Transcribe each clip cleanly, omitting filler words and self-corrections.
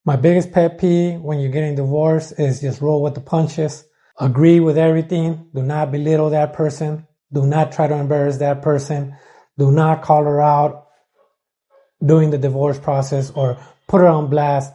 My biggest pet peeve when you're getting divorced is just roll with the punches. Agree with everything. Do not belittle that person. Do not try to embarrass that person. Do not call her out during the divorce process or put her on blast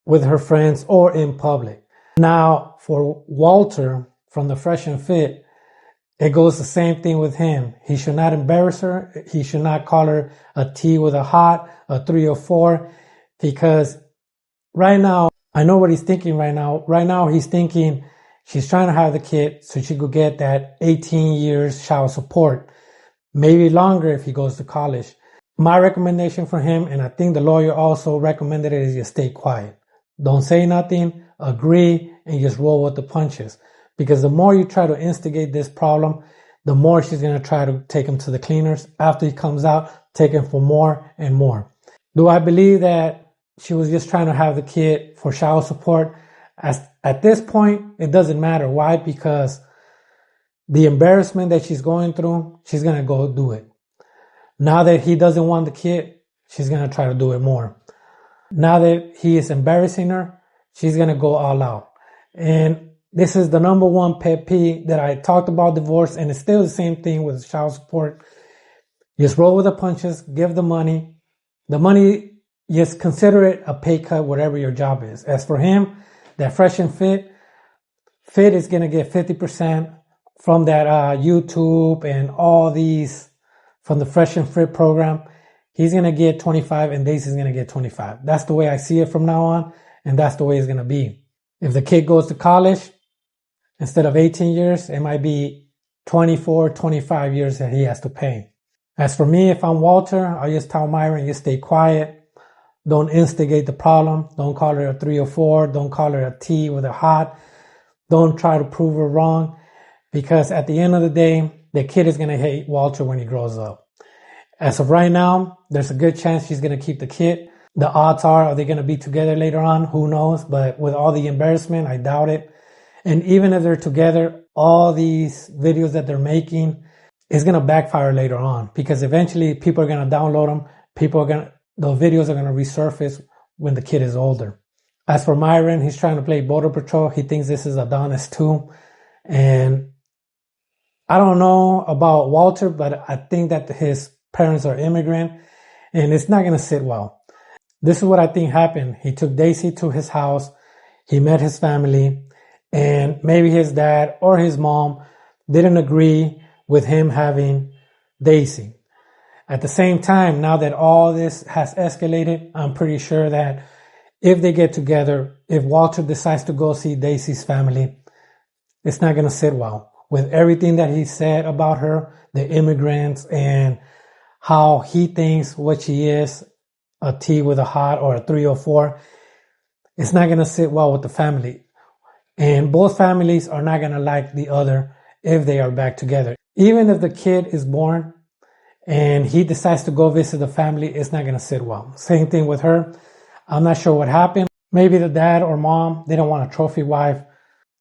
with her friends or in public. Now, for Walter from the Fresh and Fit, it goes the same thing with him. He should not embarrass her. He should not call her a T with a hot, a 3 or 4, because right now, I know what he's thinking right now. Right now, he's thinking she's trying to have the kid so she could get that 18 years child support, maybe longer if he goes to college. My recommendation for him, and I think the lawyer also recommended it, is just stay quiet. Don't say nothing, agree, and just roll with the punches. Because the more you try to instigate this problem, the more she's going to try to take him to the cleaners. After he comes out, take him for more and more. Do I believe that she was just trying to have the kid for child support? At this point, it doesn't matter. Why? Because the embarrassment that she's going through, she's going to go do it. Now that he doesn't want the kid, she's going to try to do it more. Now that he is embarrassing her, she's going to go all out. And this is the number one pet peeve that I talked about divorce, and it's still the same thing with child support. Just roll with the punches, give the money. The money, just consider it a pay cut, whatever your job is. As for him, that Fresh and Fit is going to get 50% from that YouTube and all these from the Fresh and Fit program. He's going to get 25 and Daisy's going to get 25. That's the way I see it from now on, and that's the way it's going to be. If the kid goes to college, instead of 18 years, it might be 24, 25 years that he has to pay. As for me, if I'm Walter, I'll just tell Myron, just stay quiet. Don't instigate the problem. Don't call her a 3 or 4. Don't call her a T with a hot. Don't try to prove her wrong, because at the end of the day, the kid is going to hate Walter when he grows up. As of right now, there's a good chance she's going to keep the kid. The odds are they going to be together later on? Who knows? But with all the embarrassment, I doubt it. And even if they're together, all these videos that they're making is going to backfire later on, because eventually people are going to download them. The videos are going to resurface when the kid is older. As for Myron, he's trying to play Border Patrol. He thinks this is Adonis too. And I don't know about Walter, but I think that his parents are immigrant, and it's not going to sit well. This is what I think happened. He took Daisy to his house. He met his family, and maybe his dad or his mom didn't agree with him having Daisy. At the same time, now that all this has escalated, I'm pretty sure that if they get together, if Walter decides to go see Daisy's family, it's not going to sit well. With everything that he said about her, the immigrants, and how he thinks what she is, a T with a hot or a 3 or 4, it's not going to sit well with the family. And both families are not going to like the other if they are back together. Even if the kid is born and he decides to go visit the family, it's not going to sit well. Same thing with her. I'm not sure what happened. Maybe the dad or mom, they don't want a trophy wife.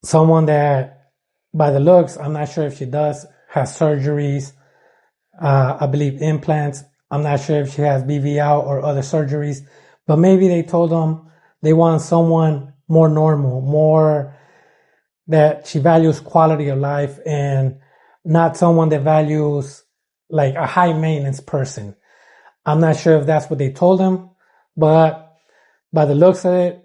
Someone that, by the looks, I'm not sure if she does, has surgeries, I believe implants. I'm not sure if she has BVL or other surgeries, but maybe they told them they want someone more normal, more that she values quality of life, and not someone that values like a high maintenance person. I'm not sure if that's what they told him, but by the looks of it,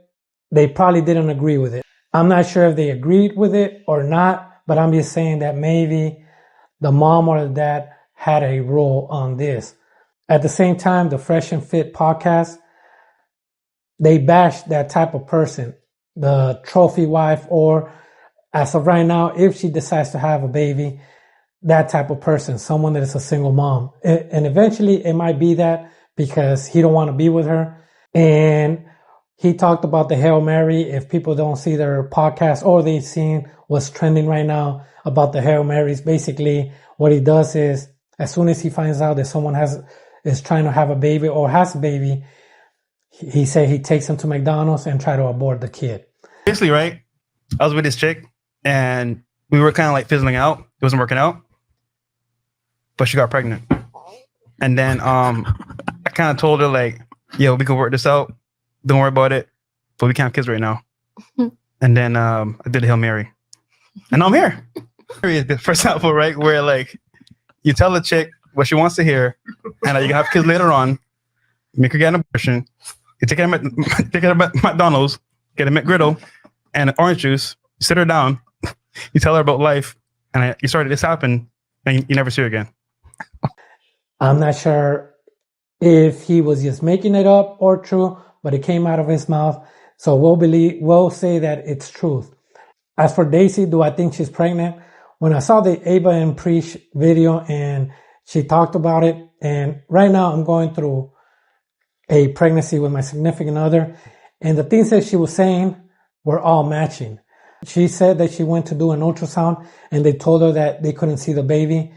they probably didn't agree with it. I'm not sure if they agreed with it or not, but I'm just saying that maybe the mom or the dad had a role on this. At the same time, the Fresh and Fit podcast, they bash that type of person, the trophy wife, or as of right now, if she decides to have a baby, that type of person, someone that is a single mom. And eventually it might be that because he don't want to be with her. And he talked about the Hail Mary. If people don't see their podcast or they've seen what's trending right now about the Hail Marys, basically what he does is as soon as he finds out that someone is trying to have a baby or has a baby, he said he takes them to McDonald's and try to abort the kid. Basically, right? I was with this chick and we were kind of like fizzling out. It wasn't working out, but she got pregnant. And then I kind of told her like, yo, we can work this out. Don't worry about it. but we can't have kids right now. And then I did a Hail Mary. And now I'm here. Mary is the first example, right? Where like you tell the chick what she wants to hear, and you can have kids later on, make her get an abortion, you take her to McDonald's, get a McGriddle and an orange juice, you sit her down, you tell her about life, and you started this happen, and you never see her again. I'm not sure if he was just making it up or true, but it came out of his mouth. So we'll say that it's truth. As for Daisy, do I think she's pregnant? When I saw the Ava and Preach video and she talked about it, and right now I'm going through a pregnancy with my significant other, and the things that she was saying were all matching. She said that she went to do an ultrasound and they told her that they couldn't see the baby.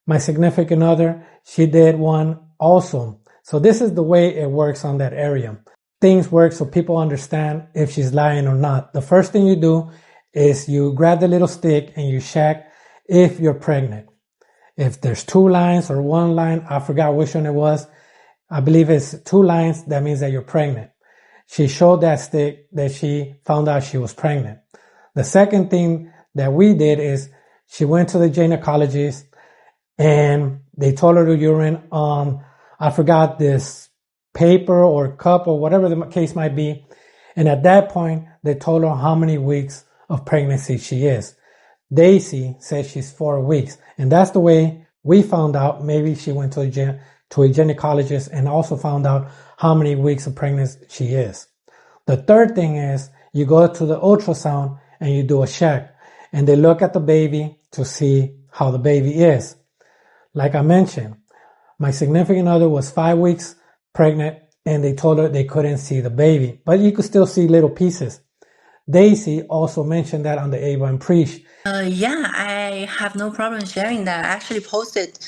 My significant other, she did one also. So this is the way it works on that area. Things work so people understand if she's lying or not. The first thing you do is you grab the little stick and you check if you're pregnant. If there's 2 lines or 1 line, I forgot which one it was. I believe it's 2 lines. That means that you're pregnant. She showed that stick that she found out she was pregnant. The second thing that we did is she went to the gynecologist and they told her to urine on, I forgot, this paper or cup or whatever the case might be. And at that point, they told her how many weeks of pregnancy she is. Daisy says she's 4 weeks. And that's the way we found out. Maybe she went to a gynecologist and also found out how many weeks of pregnancy she is. The third thing is you go to the ultrasound and you do a check and they look at the baby to see how the baby is. Like I mentioned, my significant other was 5 weeks pregnant and they told her they couldn't see the baby, but you could still see little pieces. Daisy also mentioned that on the Ava and Preach. Yeah, I have no problem sharing that. I actually posted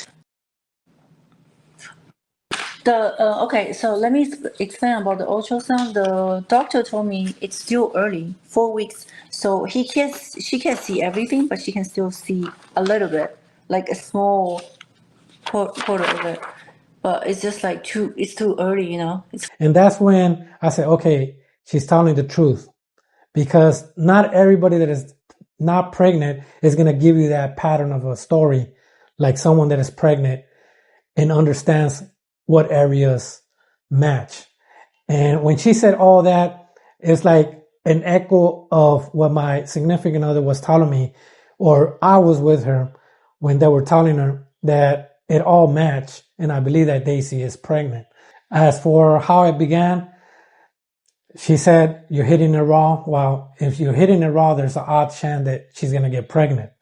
okay, so let me explain about the ultrasound. The doctor told me it's still early, 4 weeks. So she can't see everything, but she can still see a little bit, like a small quarter of it. But it's just like it's too early, you know. And that's when I said, okay, she's telling the truth, because not everybody that is not pregnant is going to give you that pattern of a story, like someone that is pregnant and understands what areas match. And when she said all that, it's like an echo of what my significant other was telling me, or I was with her when they were telling her that it all matched. And I believe that Daisy is pregnant. As for how it began, she said, you're hitting it raw. Well, if you're hitting it raw, there's an odd chance that she's going to get pregnant.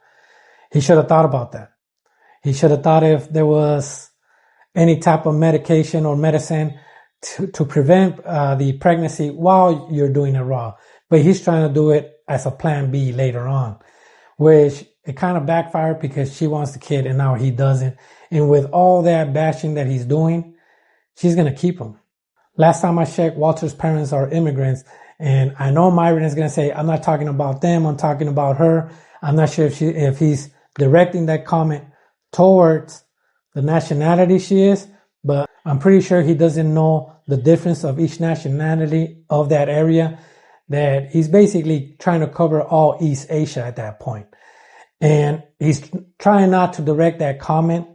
He should have thought about that. He should have thought if there was any type of medication or medicine to prevent the pregnancy while you're doing it raw. But he's trying to do it as a plan B later on, which it kind of backfired because she wants the kid and now he doesn't. And with all that bashing that he's doing, she's going to keep him. Last time I checked, Walter's parents are immigrants. And I know Myron is going to say, I'm not talking about them. I'm talking about her. I'm not sure if he's directing that comment towards the nationality she is, but I'm pretty sure he doesn't know the difference of each nationality of that area, that he's basically trying to cover all East Asia at that point. And he's trying not to direct that comment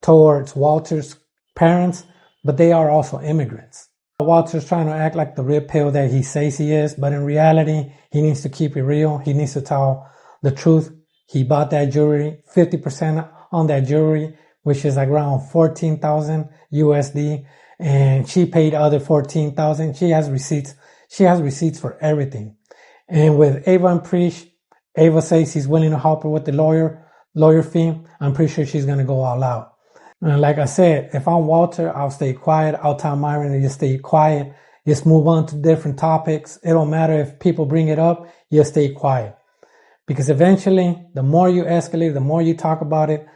towards Walter's parents, but they are also immigrants. Walter's trying to act like the red pill that he says he is, but in reality, he needs to keep it real. He needs to tell the truth. He bought that jewelry, 50% on that jewelry, which is like around 14,000 USD. And she paid other 14,000. She has receipts. She has receipts for everything. And with Ava and Preach, Ava says he's willing to help her with the lawyer fee. I'm pretty sure she's going to go all out. And like I said, if I'm Walter, I'll stay quiet. I'll tell Myron to just stay quiet. Just move on to different topics. It don't matter if people bring it up. Just stay quiet. Because eventually, the more you escalate, the more you talk about it,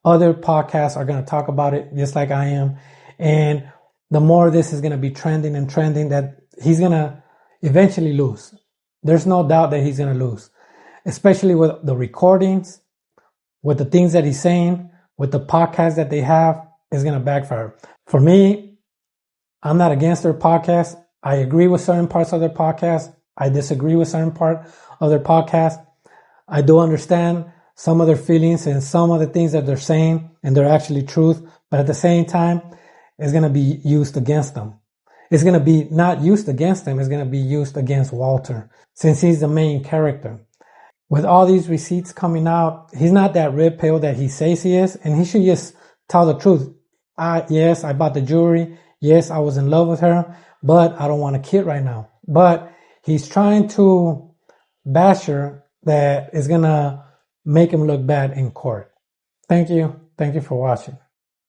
other podcasts are going to talk about it just like I am. And the more this is going to be trending and trending, that he's going to eventually lose. There's no doubt that he's going to lose, especially with the recordings, with the things that he's saying, with the podcast that they have, is going to backfire. For me, I'm not against their podcast. I agree with certain parts of their podcast. I disagree with certain part of their podcast. I do understand some of their feelings and some of the things that they're saying, and they're actually truth. But at the same time, it's going to be used against them. It's going to be not used against them. It's going to be used against Walter, since he's the main character. With all these receipts coming out, he's not that red pill that he says he is, and he should just tell the truth. Yes, I bought the jewelry. Yes, I was in love with her, but I don't want a kid right now. But he's trying to bash her that is going to make him look bad in court. Thank you. Thank you for watching.